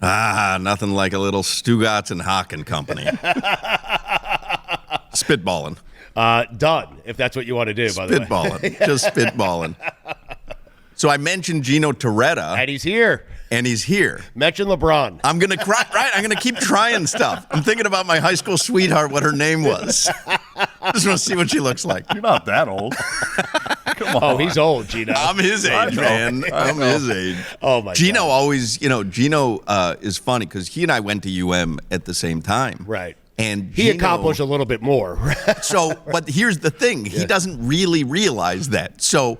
Nothing like a little Stugotz and Hoch and Company. Spitballing. Done, if that's what you want to do, by the way. Spitballing. Just spitballing. So I mentioned Gino Torretta. And he's here. Mention LeBron. I'm going to cry, right? I'm going to keep trying stuff. I'm thinking about my high school sweetheart, what her name was. Just want to see what she looks like. You're not that old. Come on. Oh, he's old, Gino. I'm his age, man. I'm his age. Oh, my Gino God. always, Gino is funny because he and I went to UM at the same time. Right. And he accomplished a little bit more. But here's the thing. He doesn't really realize that. So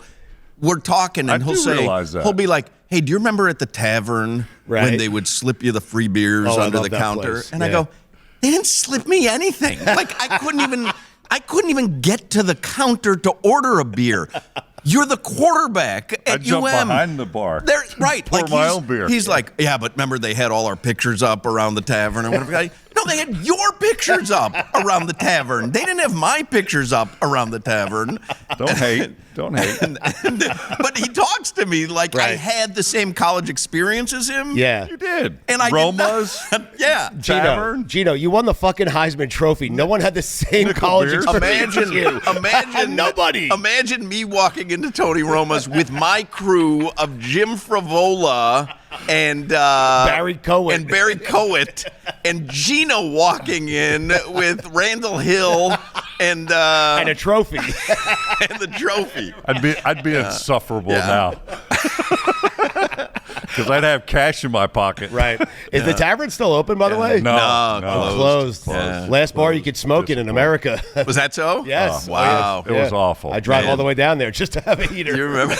we're talking, and he'll be like, hey, do you remember at the tavern when they would slip you the free beers under the counter? Place. And I go, they didn't slip me anything. Like I couldn't even get to the counter to order a beer. You're the quarterback at I jump UM. behind the bar. Right. Pour my own beer. He's like, yeah, but remember they had all our pictures up around the tavern or whatever. No, they had your pictures up around the tavern. They didn't have my pictures up around the tavern. Don't hate. But he talks to me like I had the same college experience as him. Yeah. You did. And I Roma's. Yeah. Gino, you won the fucking Heisman Trophy. No one had the same college experience as you. Imagine nobody. Imagine me walking into Tony Roma's with my crew of Jim Frivola and Barry Coet and Gino walking in with Randall Hill and a trophy. And the trophy. I'd be insufferable now. Because I'd have cash in my pocket. Right. Is the tavern still open, by the way? No. Closed. Yeah. Last bar you could smoke in America. Was that so? Yes. Oh, wow. It was awful. I drive all the way down there just to have a heater. You remember?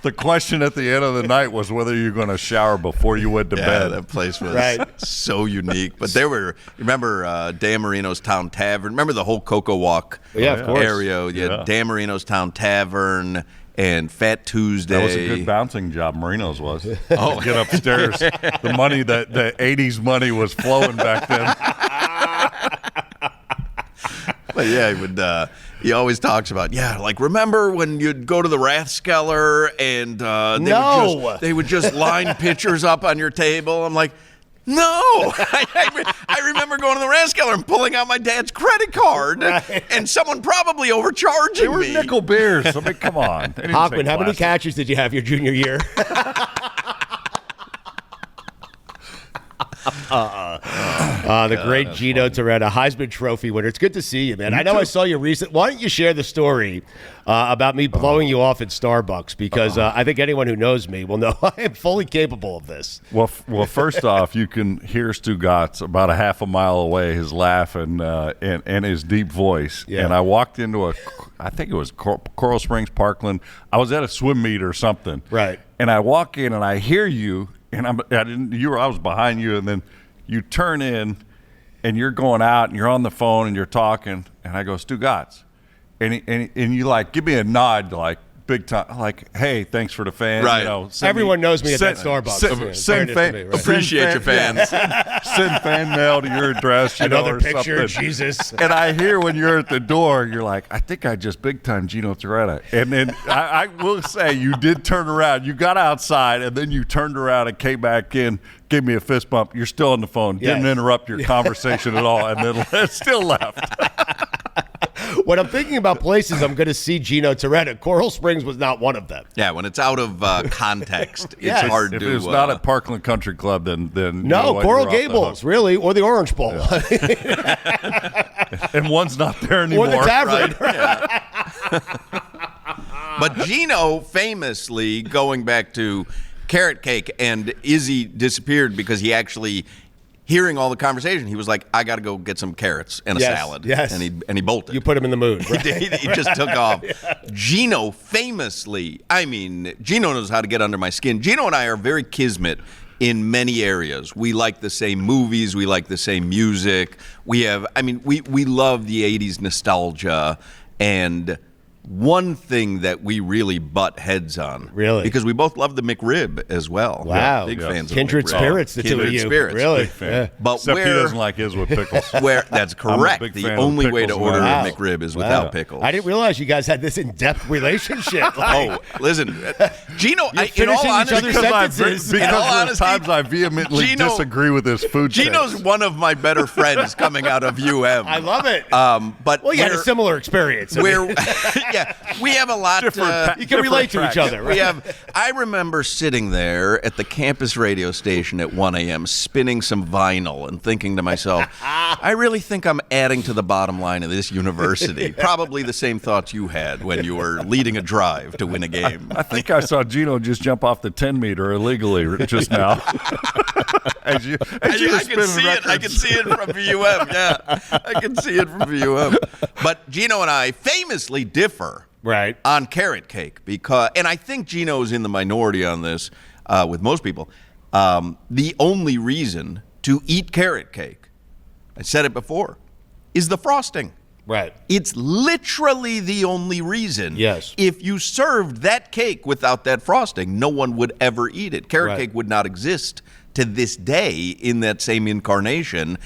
The question at the end of the night was whether you're going to shower before you went to bed. That place was so unique. But remember Dan Marino's Town Tavern? Remember the whole Cocoa Walk of course. area? Yeah. Dan Marino's Town Tavern and Fat Tuesday. That was a good bouncing job, Marino's was. Get upstairs. The money, the 80s money was flowing back then. But yeah, he always talks about, remember when you'd go to the Rathskeller and they would just line pictures up on your table? I'm like, no. I remember going to the Rathskeller and pulling out my dad's credit card and someone probably overcharging They were me. nickel beers. I mean, come on. Hochman, how many catches did you have your junior year? The great Gino Torretta, Heisman Trophy winner. It's good to see you, man. I know I saw you recently. Why don't you share the story about me blowing you off at Starbucks? Because I think anyone who knows me will know I am fully capable of this. Well, first off, you can hear Stugotz about a half a mile away, his laugh and his deep voice. Yeah. And I walked into I think it was Coral Springs, Parkland. I was at a swim meet or something. Right. And I walk in and I hear you. And I was behind you, and then you turn in, and you're going out, and you're on the phone, and you're talking, and I go, Stugotz, and you like give me a nod, like big time, like, hey, thanks for the fan. Right. Everyone knows me at that Starbucks. Appreciate your fans. Send fan mail to your address. Another picture, something. Jesus. And I hear when you're at the door, you're like, I think I just big time Gino Torretta. And then I will say you did turn around. You got outside, and then you turned around and came back in, gave me a fist bump. You're still on the phone. Didn't interrupt your conversation at all, and then still left. When I'm thinking about places I'm going to see Gino Torretta, Coral Springs was not one of them. Yeah, when it's out of context, it's hard to. If it's not at Parkland Country Club, then no, Coral Gables, really, or the Orange Bowl. Yeah. And one's not there anymore. Or the Tavern. Right? Yeah. But Gino famously, going back to Carrot Cake, and Izzy disappeared because he actually, hearing all the conversation, he was like, I got to go get some carrots and a salad. Yes. And he bolted. You put him in the mood. Right? he just took off. Gino famously, Gino knows how to get under my skin. Gino and I are very kismet in many areas. We like the same movies. We like the same music. We love the 80s nostalgia. And one thing that we really butt heads on. Really? Because we both love the McRib as well. Wow. Big fans Kindred of McRib. spirits, the two of Kindred you. spirits. Really? Yeah. But Except he doesn't like his with pickles. That's correct. big The fan of only way to pickles. order Wow. a McRib is Wow. without pickles. I didn't realize you guys had this in-depth relationship. Oh, listen, Gino, in all finishing each honesty, other's sentences. in all Because honesty, there's times I vehemently Gino- disagree with his food Gino's takes. one of my better friends coming out of UM. I love it. But Well, you had a we're- similar experience. I mean, We're, yeah, we have a lot. you can relate to each other, right? I remember sitting there at the campus radio station at 1 a.m. spinning some vinyl and thinking to myself, I really think I'm adding to the bottom line of this university. Probably the same thoughts you had when you were leading a drive to win a game. I think I saw Gino just jump off the 10-meter illegally just now. as you were I can spinning see it. I records. can see it from VUM. Yeah, I can see it from VUM. But Gino and I famously differ. Right. On carrot cake, and I think Gino's in the minority on this with most people. The only reason to eat carrot cake, I said it before, is the frosting. Right. It's literally the only reason. Yes. If you served that cake without that frosting, no one would ever eat it. Carrot cake would not exist to this day in that same incarnation,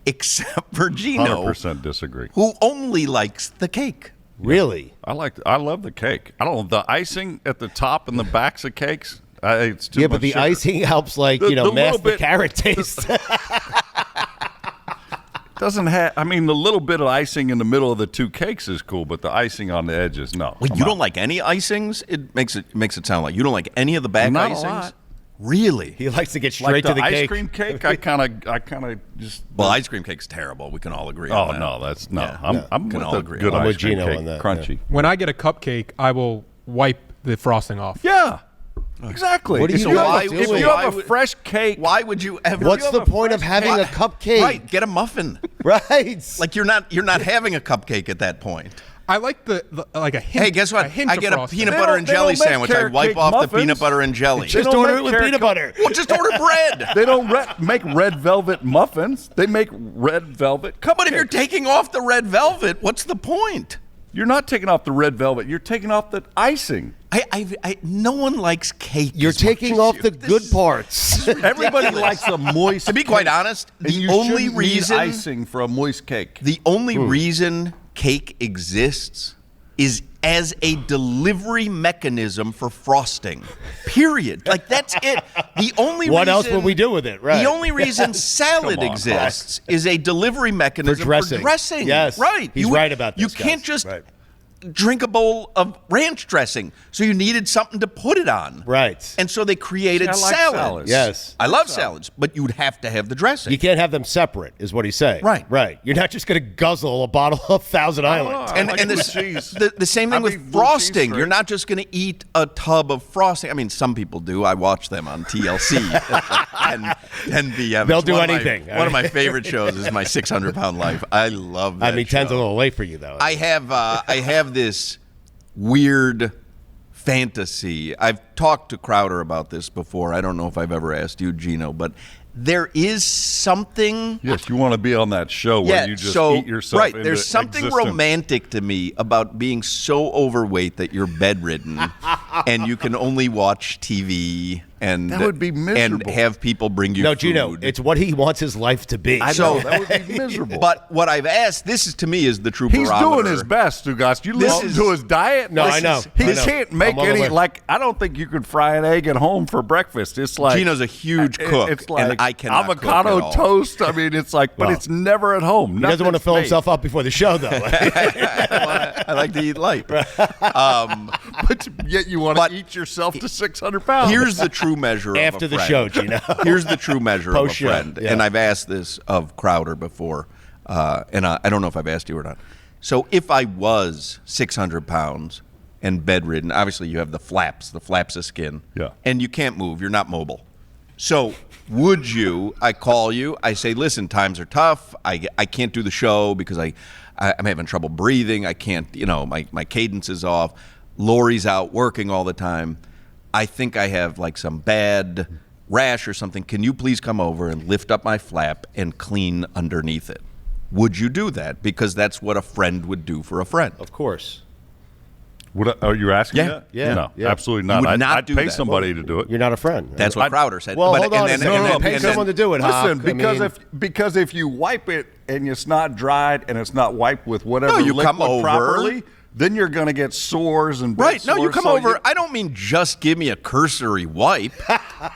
except for Gino, 100% disagree. who only likes the cake. Really? I love the cake. I don't know, the icing at the top and the backs of cakes. It's too much but the sugar. icing helps, like, The mask little the bit- carrot taste. Doesn't have. I mean, the little bit of icing in the middle of the two cakes is cool, but the icing on the edges, no. Wait, I'm you out. don't like any icings? It makes it sound like you don't like any of the back Not a icings. lot. Really? He likes to get Like straight the to the ice cake. cream cake. I kind of just. Well, ice cream cake's terrible. We can all agree. Oh on that. no, that's no. Yeah. I'm Can with all the agree. good I'm with ice cream Gino cake, on that, crunchy. When I get a cupcake, I will wipe the frosting off. Yeah, exactly. What are you if guys if doing? you Why have a would- fresh cake, Why would you ever? What's the point of having a cupcake? Right, get a muffin. Right. Like you're not having a cupcake at that point. I like the like a hint. Hey, guess what? A hint I of get a frosting. peanut They butter don't- and they jelly don't make sandwich. I carrot wipe cake off the muffins. peanut butter and jelly. Just don't order make it with carrot peanut butter. Well, just order bread. they don't make red velvet muffins. They make red velvet cupcakes. But if you're taking off the red velvet, what's the point? You're not taking off the red velvet. You're taking off the icing. No one likes cake. You're as much taking as off you. the This good is- parts. Everybody likes a moist. To be quite cake. honest, And the you only shouldn't need reason icing for a moist cake. The only reason cake exists is as a delivery mechanism for frosting. Period. Like that's it. The only What reason, else would we do with it? Right. The only reason salad Come on. exists is a delivery mechanism dressing. Yes. Right. He's right about this, You guys. can't just Right. drink a bowl of ranch dressing. So you needed something to put it on. Right. And so they created See, I like salads. salads. Yes. I love salads, but you'd have to have the dressing. You can't have them separate, is what he's saying. Right. Right. You're not just going to guzzle a bottle of Thousand Island. I And, like and blue this, cheese. the same thing I mean, with blue cheese frosting. straight. You're not just going to eat a tub of frosting. I mean, some people do. I watch them on TLC at 10 p.m. They'll It's do one of anything. One of my favorite shows is My 600-Pound Life. I love that I mean, show. 10's a little late for you, though. I have this weird fantasy. I've talked to Crowder about this before. I don't know if I've ever asked you, Gino, but there is something. Yes, you want to be on that show where you just eat yourself right. into There's something existence. romantic to me about being so overweight that you're bedridden and you can only watch TV and That would be and miserable. have people bring you no, food. Gino, it's what he wants his life to be. I So- know that would be miserable. But what I've asked, this is to me is the true He's barometer. doing his best, Stugotz. You This listen is- to his diet. No, I know. He I know. can't make I'm all any. aware. Like, I don't think you could fry an egg at home for breakfast. It's like Gino's a huge cook, It's like and I cannot cook avocado at all. toast. I mean, it's like, but Well, it's never at home. He doesn't want to fill himself up before the show, though. I like to eat light. But yet you want But- to eat yourself to 600 pounds. Here's the true measure After of a the friend. show, Gino. Here's the true measure of a Post-show, friend. yeah. And I've asked this of Crowder before, and I don't know if I've asked you or not. So if I was 600 pounds and bedridden, obviously you have the flaps of skin, Yeah. and you can't move. You're not mobile. So would you, I call you, I say, listen, times are tough. I can't do the show because I'm having trouble breathing. I can't, my cadence is off. Lori's out working all the time. I think I have like some bad rash or something. Can you please come over and lift up my flap and clean underneath it? Would you do that? Because that's what a friend would do for a friend. Of course. Are you asking Yeah. that? Yeah. No, Yeah. absolutely You not. would not I'd do pay that. somebody to do it. You're not a friend. That's what Crowder said. Well, But- hold on a and second. then- Pay and then- someone to do it, Listen, Hoch. because if you wipe it and it's not dried and it's not wiped with whatever No, you liquid come over. properly, then you're going to get sores and big Right. No, you sores. come So over. I don't mean just give me a cursory wipe.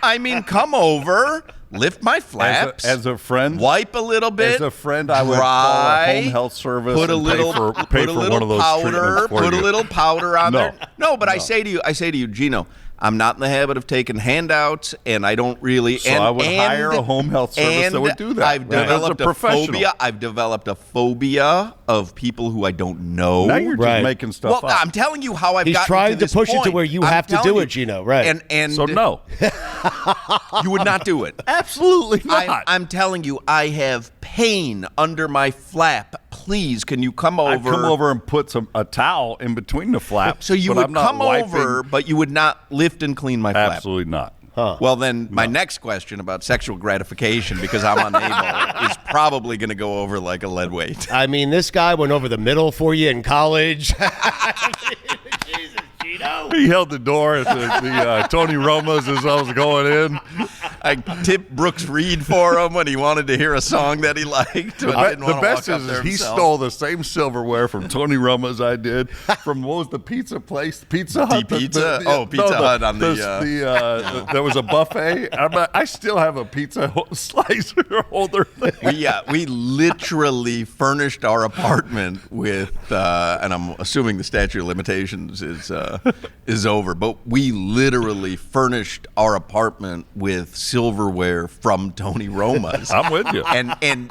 I mean, come over, lift my flaps. As a friend, wipe a little bit. As a friend, I would call a home health service. Put a and little, pay put a for little one of those powder. treatments for Put a you. little powder on No. there. No, but No. I say to you, Gino, I'm not in the habit of taking handouts, and I don't really. So I would hire a home health service that would do that. I've Right. developed As a a professional. phobia. I've developed a phobia of people who I don't know. Now you're just Right. making stuff Well, up. I'm telling you how I've He's gotten trying to this push it to point. where you I'm have to telling do you. it, Gino, right. And So no, you would not do it. absolutely not. I'm telling you, I have pain under my flap. Please, can you come over? I'd come over and put a towel in between the flaps. So you but would I'm not come wiping. over, but you would not lift and clean my flap. Absolutely not. Well, then my next question about sexual gratification, because I'm unable, is probably going to go over like a lead weight. I mean, this guy went over the middle for you in college. Jesus, Gino. He held the door at the Tony Roma's as I was going in. I tipped Brooks Reed for him when he wanted to hear a song that he liked. But didn't The want to best walk up is there he himself. stole the same silverware from Tony Roma's I did. From what was the pizza place? Pizza Hut? Pizza? Pizza Hut on the there was a buffet. I still have a pizza slicer holder thing. We literally furnished our apartment with, and I'm assuming the statute of limitations is over, but we literally furnished our apartment with silverware from Tony Roma's. I'm with you. And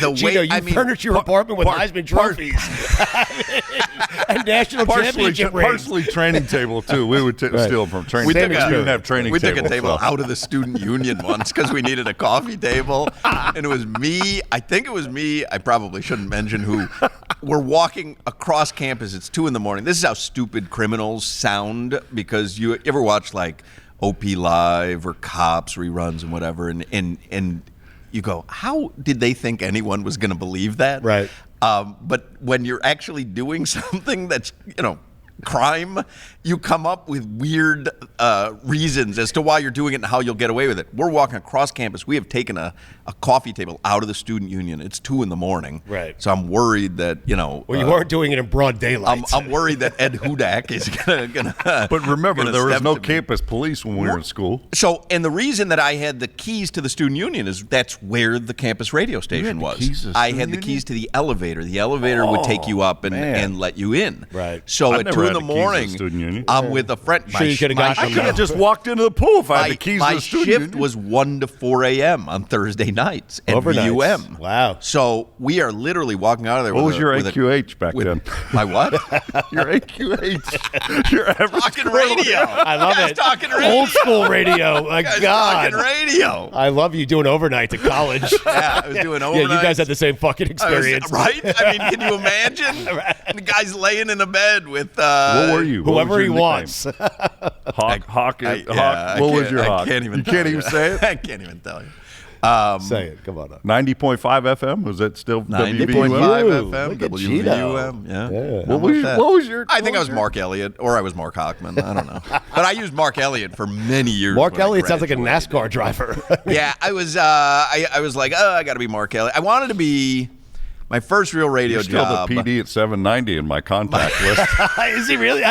the Gino, way you furnished your apartment with Heisman trophies and national championship rings. Partially training table, too. We would steal from training Same tables. We didn't have training we tables. took a table so. out of the student union once because we needed a coffee table, and it was me. I think it was me. I probably shouldn't mention who. We're walking across campus. It's 2 a.m. This is how stupid criminals sound, because you ever watch like OP Live or Cops reruns and whatever, and you go, how did they think anyone was going to believe that? Right. But when you're actually doing something that's, crime, you come up with weird reasons as to why you're doing it and how you'll get away with it. We're walking across campus. We have taken a coffee table out of the student union. It's 2 a.m. Right. So I'm worried that, Well, you weren't doing it in broad daylight. I'm worried that Ed Hudak is gonna. But remember, gonna there was step no to me. campus police when we were in school. So, and the reason that I had the keys to the student union is that's where the campus radio station the was. keys to the I student had the union? keys to the elevator. The elevator would take you up man. and let you in. Right. So I've at never 2 had in the the keys to the morning, student union. I'm with a friend. Sure you could've gotten I them could have just walked into the pool if I had the keys to my the student shift union. was 1 to 4 a.m. on Thursday nights at Overnights. VUM. Wow. So we are literally walking out of there. What with was your with AQH back then? My what? Your AQH. Your average Talking radio. I love Guys it. Talking radio. Old school radio. My Guys God. Talking radio. I love you doing overnights at college. Yeah, I was doing Yeah, overnight. you guys had the same fucking I was- experience. right? I mean, can you imagine? The guy's laying in a bed with What were you? What Whoever was he your nickname? wants. Hawk. I What was can't- your Hawk? I can't even. You can't tell even say it. I can't even tell you. Say it. Come on up. 90.5 FM. Was that still 90.5 WVUM? FM, Look at Gino. WVUM. Yeah. What was your? I think I was Mark Elliott, or I was Mark Hochman. I don't know. But I used Mark Elliott for many years. Mark when I Elliott sounds like a graduated. NASCAR driver. Yeah, I was. I was like, I got to be Mark Elliott. I wanted to be my first real radio You're still job. the PD at 790 in my contact list. Is he really?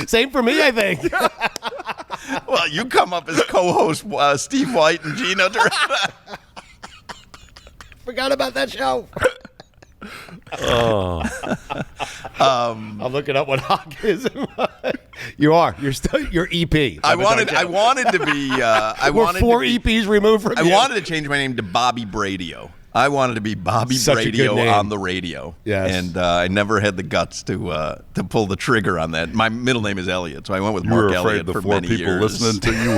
Same for me, I think. Well, you come up as co-host Steve White and Gino Torretta. Forgot about that show. I'm looking up what Hawk is. You are. You're still. You're EP. I wanted to be. We're 4 EPs removed from I you. wanted to change my name to Bobby Bradio. I wanted to be Bobby Such a good Bradio name. on the radio. Yes. And I never had the guts to pull the trigger on that. My middle name is Elliott, so I went with You Mark were afraid Elliott the for 4 many people years. listening to you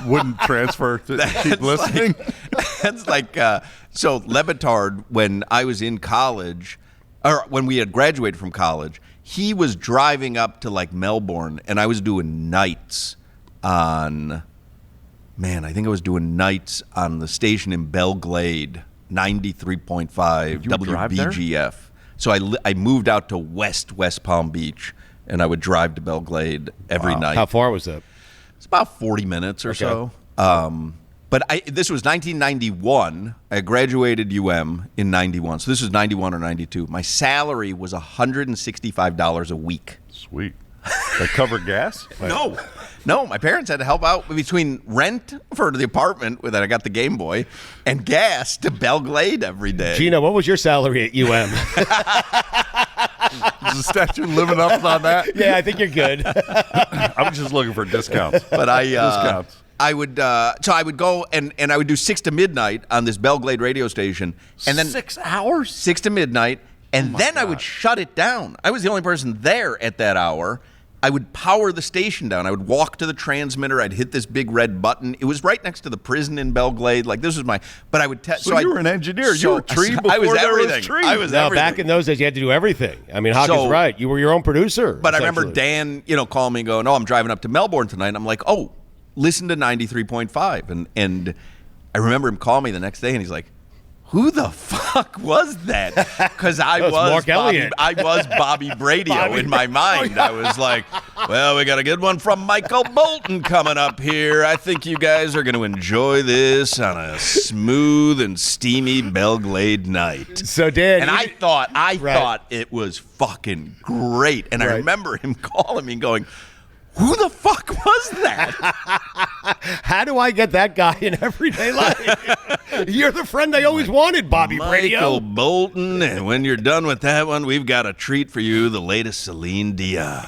wouldn't transfer to keep listening. That's like so Levitard, when I was in college, or when we had graduated from college, he was driving up to like Melbourne, and I was doing nights on. Man, I think I was doing nights on the station in Belglade, 93.5 you drive there? WBGF. So I moved out to West Palm Beach and I would drive to Belglade every night. How far was that? It's about 40 minutes or so. But this was 1991. I graduated UM in 91. So this was 91 or 92. My salary was $165 a week. Sweet. That covered gas? No, my parents had to help out between rent for the apartment that I got the Game Boy and gas to Belglade every day. Gino, what was your salary at UM? Is the statute living up on that? Yeah, I think you're good. I'm just looking for discounts. But discounts. I would go and I would do 6 to midnight on this Belglade radio station, and then 6 hours, 6 to midnight, and then I would shut it down. I was the only person there at that hour. I would power the station down. I would walk to the transmitter. I'd hit this big red button. It was right next to the prison in Belglade. Like, this was my. But I would. So you were an engineer. You were a tree before I was there everything. was tree. I was No, everything. back in those days, you had to do everything. I mean, Hoch is right. You were your own producer. But I remember Dan, calling me and going, "Oh, I'm driving up to Melbourne tonight." And I'm like, "Oh, listen to 93.5." And I remember him calling me the next day, and he's like, "Who the fuck was that?" Because I was Mark Elliott. I was Bobby Bradio in my mind. I was like, "Well, we got a good one from Michael Bolton coming up here. I think you guys are going to enjoy this on a smooth and steamy Belglade night." So, Dan, and I thought it was fucking great. And I remember him calling me and going, "Who the fuck was that?" How do I get that guy in everyday life? You're the friend I always wanted, Bobby Michael Bradio. Bolton, and when you're done with that one, we've got a treat for you, the latest Celine Dion.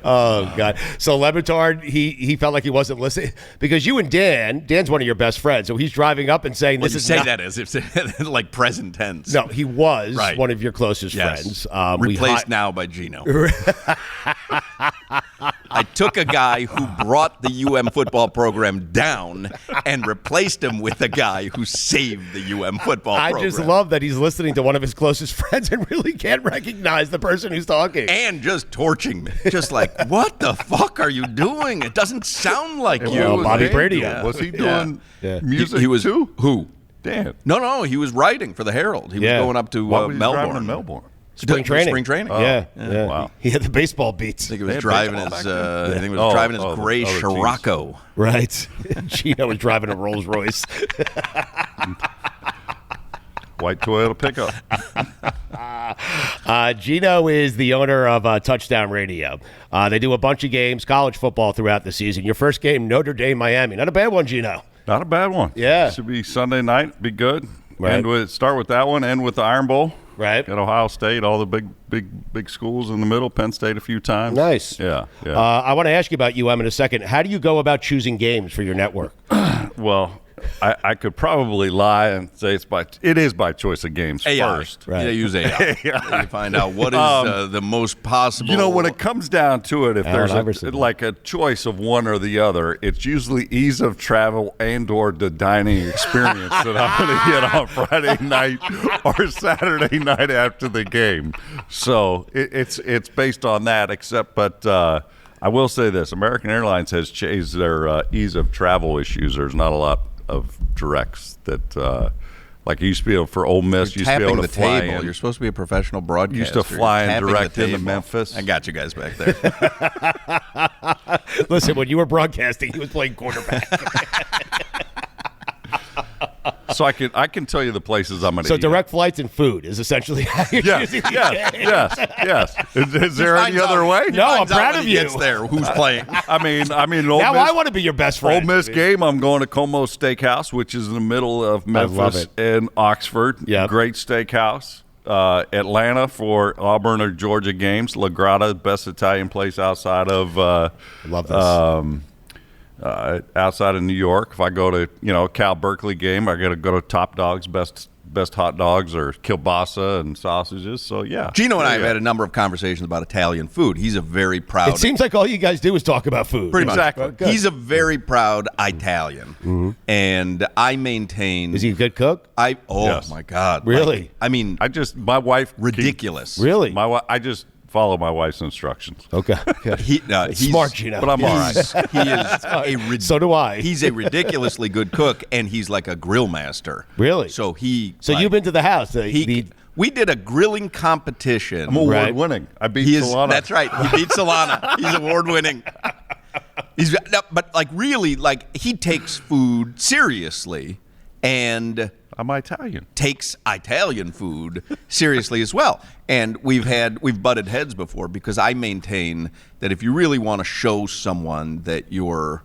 Oh, God. So Lebatard, he felt like he wasn't listening. Because you and Dan's one of your best friends, so he's driving up and saying, Well, this you is say not- that as if like present tense. No, he was Right. one of your closest Yes. friends. Replaced now by Gino. I took a guy who brought the UM football program down and replaced him with a guy who saved the UM football program. I just love that he's listening to one of his closest friends and really can't recognize the person who's talking. And just torching me. Just like, what the fuck are you doing? It doesn't sound like you. Well, Bobby Bradio. Yeah. Was he doing Yeah. music He was too? Who? Dan. No, he was writing for the Herald. He was going up to Why was he driving Melbourne. to Melbourne? Spring training. Spring training. Yeah. Wow. He had the baseball beats. I think he They was had driving baseball his. back then? I think he was driving his the gray other teams. Scirocco. Right. Gino was driving a Rolls Royce. White Toyota pickup. Gino is the owner of Touchdown Radio. They do a bunch of games, college football throughout the season. Your first game, Notre Dame, Miami. Not a bad one, Gino. Not a bad one. Yeah. Should be Sunday night. Be good. Right. Start with that one. End with the Iron Bowl. Right. Got Ohio State, all the big schools in the middle. Penn State a few times. Nice. Yeah. I want to ask you about UM in a second. How do you go about choosing games for your network? Well, I could probably lie and say it is by choice of games AI. first. Right. Yeah, use AI. You find out what is the most possible. You know, when it comes down to it, if Allen there's Iverson. like a choice of one or the other, it's usually ease of travel and/or the dining experience that I'm going to get on Friday night or Saturday night after the game. So it's based on that. But I will say this: American Airlines has changed their ease of travel issues. There's not a lot of directs that. Like you used to be able for Ole Miss, you used to be able to fly table. in. You're supposed to be a professional broadcaster. Used to fly in Tapping direct the into table. Memphis. I got you guys back there. Listen, when you were broadcasting, he was playing quarterback. So I can tell you the places I'm going to So eat. direct flights and food is essentially how you're choosing these games. Yes. Is there any other way? No, I'm Finds out proud when of he you. gets there. Who's playing? I mean, Ole Now Miss, I want to be your best Ole friend. Miss game. I'm going to Como Steakhouse, which is in the middle of love Memphis it. and Oxford. Yep. Great steakhouse. Atlanta for Auburn or Georgia games. La Grata, best Italian place outside of Love this. outside of New York. If I go to a Cal Berkeley game, I got to go to Top Dogs, best hot dogs or kielbasa and sausages. So yeah, Gino and I have had a number of conversations about Italian food. He's a very proud. It seems like all you guys do is talk about food. Pretty much. Exactly. Good. He's a very proud Italian, and I maintain. Is he a good cook? Yes. My God! Really? Like, I mean, my wife ridiculous. Really? I just follow my wife's instructions. Okay. He's Smart, Gino. But I'm all right. He is So do I. He's a ridiculously good cook, and he's like a grill master. Really? So So you've been to the house. We did a grilling competition. I'm award-winning. I beat Solana. That's right. He beat Solana. He's award-winning. But like really, like he takes food seriously, and I'm Italian. Takes Italian food seriously as well. And we've butted heads before because I maintain that if you really want to show someone that you're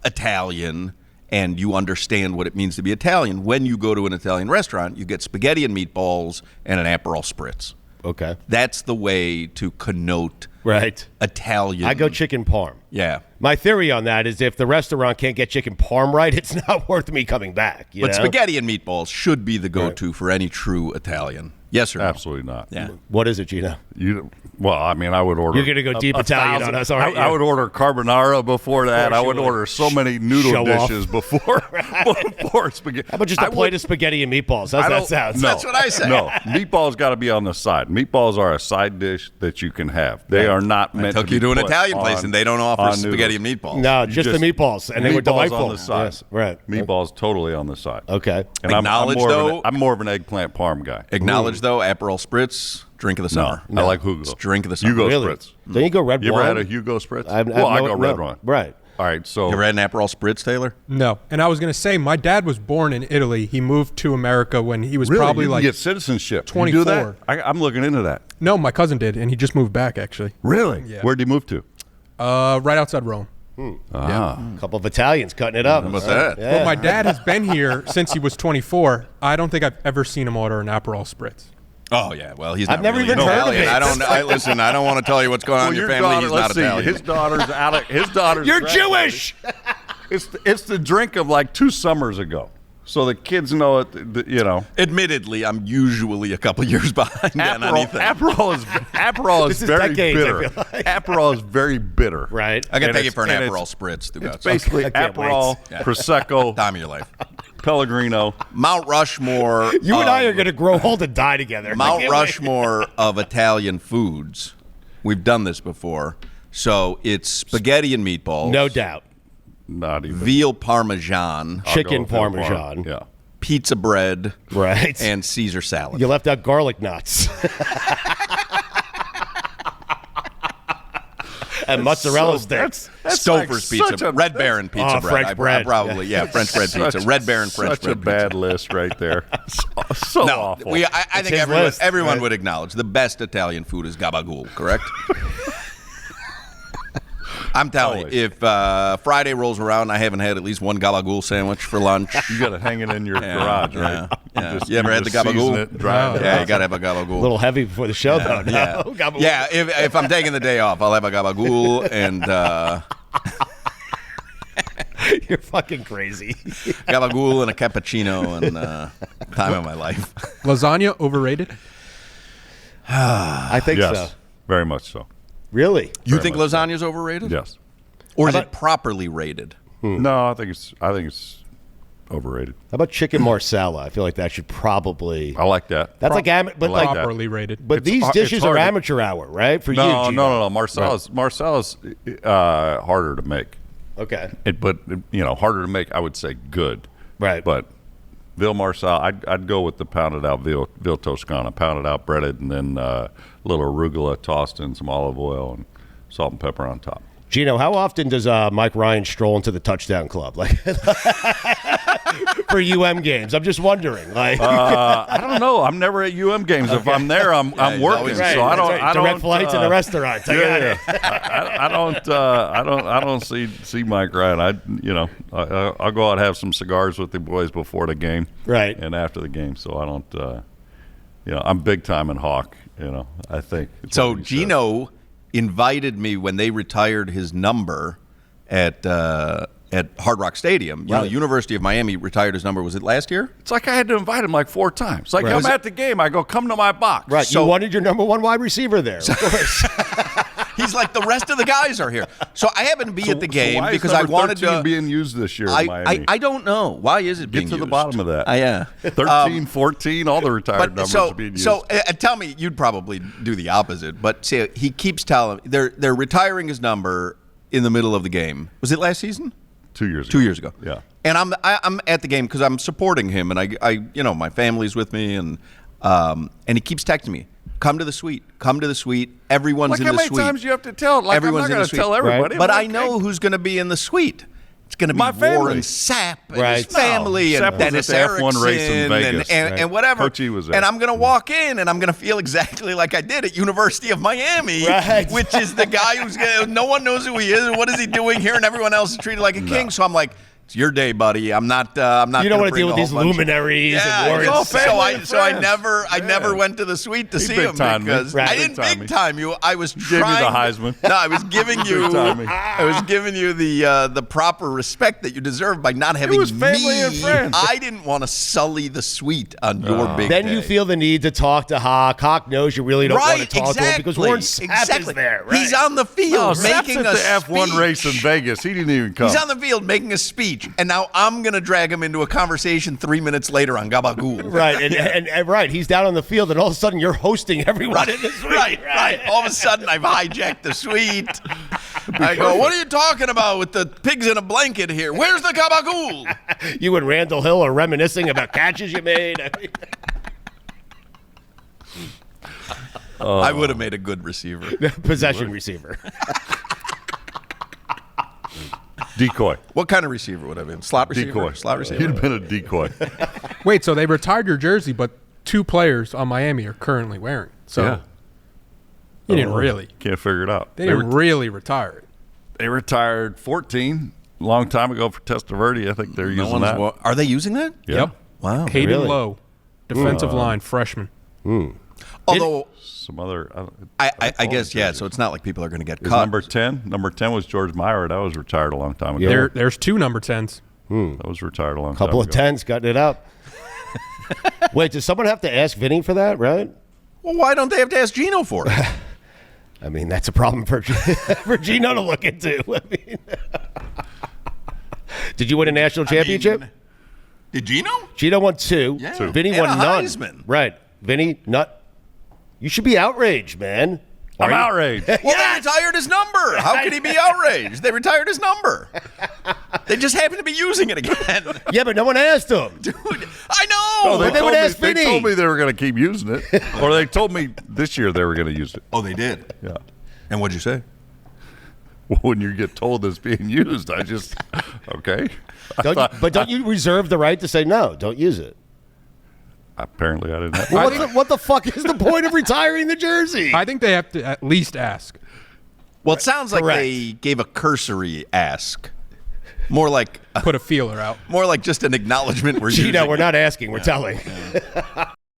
Italian and you understand what it means to be Italian, when you go to an Italian restaurant, you get spaghetti and meatballs and an Aperol Spritz. Okay. That's the way to connote Italian. I go chicken parm. Yeah. My theory on that is if the restaurant can't get chicken parm right, it's not worth me coming back. But spaghetti and meatballs should be the go-to for any true Italian. Yes or no? Absolutely not. Yeah. What is it, Gino? I would order. You're going to go deep Italian on us, aren't you? I would order carbonara before that. I would order so many noodle dishes before spaghetti. How about just a plate of spaghetti and meatballs? How's that sound? No, that's what I say. No, meatballs got to be on the side. Meatballs are a side dish that you can have. They are not meant to be. I took you to an Italian place and they don't offer spaghetti and meatballs. No, just the meatballs, and they were delightful. On the side. Yes, right. Meatballs totally on the side. Okay. And I'm more of an eggplant parm guy. Acknowledge though, Aperol Spritz, drink of the summer. No. I like Hugo. It's drink of the summer. Hugo really? Spritz. Don't you go red wine? You ever had a Hugo Spritz? I go red wine. Right. All right, so you ever had an Aperol Spritz, Taylor? No. And I was going to say, my dad was born in Italy. He moved to America when he was probably you like get citizenship. 24. You do that? I'm looking into that. No, my cousin did, and he just moved back, actually. Really? Yeah. Where'd he move to? Right outside Rome. A couple of Italians cutting it up. What's that? Yeah. Well, my dad has been here since he was 24. I don't think I've ever seen him order an Aperol Spritz. Oh yeah, well he's not I've never really even heard of Italian. it. Listen. I don't want to tell you what's going on in your family. He's not Italian. His daughter's out of his daughter's. You're Jewish. It's the drink of like 2 summers ago. So the kids know it. Admittedly, I'm usually a couple years behind on anything. Aperol is very decades, bitter. I feel like. Aperol is very bitter. Right. I can And take it for an it's- and Aperol Spritz. It's basically Aperol, Prosecco, Time of your life. Pellegrino. Mount Rushmore. You and I are going to grow old and die together. Mount Rushmore of Italian foods. We've done this before. So it's spaghetti and meatballs. No doubt. Not even. Veal Parmesan. Chicken I'll go with Parmesan. Yeah. Pizza bread. Right. And Caesar salad. You left out garlic nuts. And mozzarella sticks. Stouffer's pizza. Red Baron pizza bread. French bread. French bread pizza. Red Baron French bread Such a bad list right there. So No, awful. I think everyone would acknowledge the best Italian food is gabagool, correct? I'm telling you, if Friday rolls around and I haven't had at least one gabagool sandwich for lunch. You got to hang it in your garage, right? Yeah. You ever had the gabagool? Yeah, you got to have a gabagool. A little heavy before the show, though. Yeah, No, gabagool. yeah. If I'm taking the day off, I'll have a gabagool and You're fucking crazy. gabagool and a cappuccino and time of my life. Lasagna overrated? I think so. Yes, very much so. Really? You think much so. lasagna's overrated? Yes. Or is it properly rated? No, I think it's overrated. How about chicken marsala? I feel like that should probably. I like that. That's like but like like that. Properly rated. But It's these hard- dishes it's are hard to- amateur hour, right? For you, No, Gino. no. Marcella's harder to make. Okay. But harder to make. I would say good. Right. But veal marsala, I'd go with the pounded out veal Toscana, pounded out, breaded, and then a little arugula tossed in some olive oil and salt and pepper on top. Gino, how often does Mike Ryan stroll into the touchdown club, like for games? I'm just wondering. Like, I don't know. I'm never at games. If I'm there, I'm he's working. always- So I don't. Right. I don't. Direct flights and the restaurants. I got it. I don't see Mike Ryan. I'll go out and have some cigars with the boys before the game, Right. and after the game. So I don't. I'm big time in Hawk. I think. So Gino invited me when they retired his number at Hard Rock Stadium. You know, the University of Miami retired his number. Was it last year? It's like I had to invite him like 4 times. Like I'm at the game, I go, come to my box. Right. So- you wanted your number 1 wide receiver there, of course. He's like, the rest of the guys are here. So I happened to be at the game why is because I number wanted 13 to. being used this year in Miami. I don't know. Why is it being Get to used? the bottom of that. Yeah. 13, 14, all the retired numbers are being used. So tell me, you'd probably do the opposite. But see, he keeps telling they're retiring his number in the middle of the game. Was it last season? 2 years ago. 2 years ago. Yeah. And I'm at the game because I'm supporting him, and I my family's with me, and and he keeps texting me, come to the suite, come to the suite. Everyone's in the suite. How many times you have to tell? Like, Everyone's I'm not in going the to tell suite. everybody. Right. But I know who's going to be in the suite. It's going to be My family. Warren Sapp and his Right. family No, and Sapp was Dennis at the F1 race in Erickson Vegas. and whatever. Coach E was there. And I'm going to walk in and I'm going to feel exactly like I did at University of Miami, Right. which is the guy who's no one knows who he is and what is he doing here, and everyone else is treated like a king. So I'm like, it's your day, buddy. I'm not. You don't want to deal with these luminaries yeah, and Warren. so I never went to the suite to see him because I didn't big time you. I was Gave you the trying. Heisman. No, I was giving you. I was giving you the proper respect that you deserve by not having was family and friends. I didn't want to sully the suite on your big Then day. you feel the need to talk to Hoch. Hoch knows you really don't want to talk to him because Warren Sapp exactly. is there. Right? He's on the field making at a the F1 speech. race in Vegas. He didn't even come. He's on the field making a speech, and now I'm going to drag him into a conversation 3 minutes later on Gabagool. Right, and right, he's down on the field, and all of a sudden you're hosting everyone in the suite. Right. All of a sudden, I've hijacked the suite. I go, what are you talking about with the pigs in a blanket here? Where's the Gabagool? You and Randall Hill are reminiscing about catches you made. I would have made a good receiver. Possession receiver. Decoy. What kind of receiver would I have been? Slot receiver? Decoy. Slot receiver. You'd have been a decoy. Wait, so they retired your jersey, but 2 players on Miami are currently wearing it. So Yeah. you didn't really. Can't figure it out. They didn't really retire it. They retired 14 a long time ago for Testaverde. I think they're using that. Are they using that? Yeah. Yep. Wow. Hayden Really? Lowe, defensive line, freshman. Although, Some other. I guess, yeah, so it's not like people are going to get Is cut. number 10? Number 10 was George Meyer. That was retired a long time ago. There's 2 number 10s. That was retired a long time Couple ago. of tens, cutting it up. Wait, does someone have to ask Vinny for that, right? Well, why don't they have to ask Gino for it? I mean, that's a problem for Gino to look into. I mean, did you win a national championship? Did Gino? Gino won 2. Yeah. Vinny And won a none. Heisman. Right. Vinny, nut. You should be outraged, man. I'm outraged. Well, they retired his number. How could he be outraged? They retired his number. They just happen to be using it again. Yeah, but no one asked him. Dude, I know. But they would ask They Vinny. told me they were going to keep using it. Or they told me this year they were going to use it. Oh, they did. Yeah. And what'd you say? When you get told it's being used, I just, okay. Don't you reserve the right to say no? Don't use it. Apparently I didn't have Well, what the fuck is the point of retiring the jersey? I think they have to at least ask. Well, it sounds like Correct. they gave a cursory ask. More like Put a feeler out. just an acknowledgement. Gino, we're not asking, we're telling.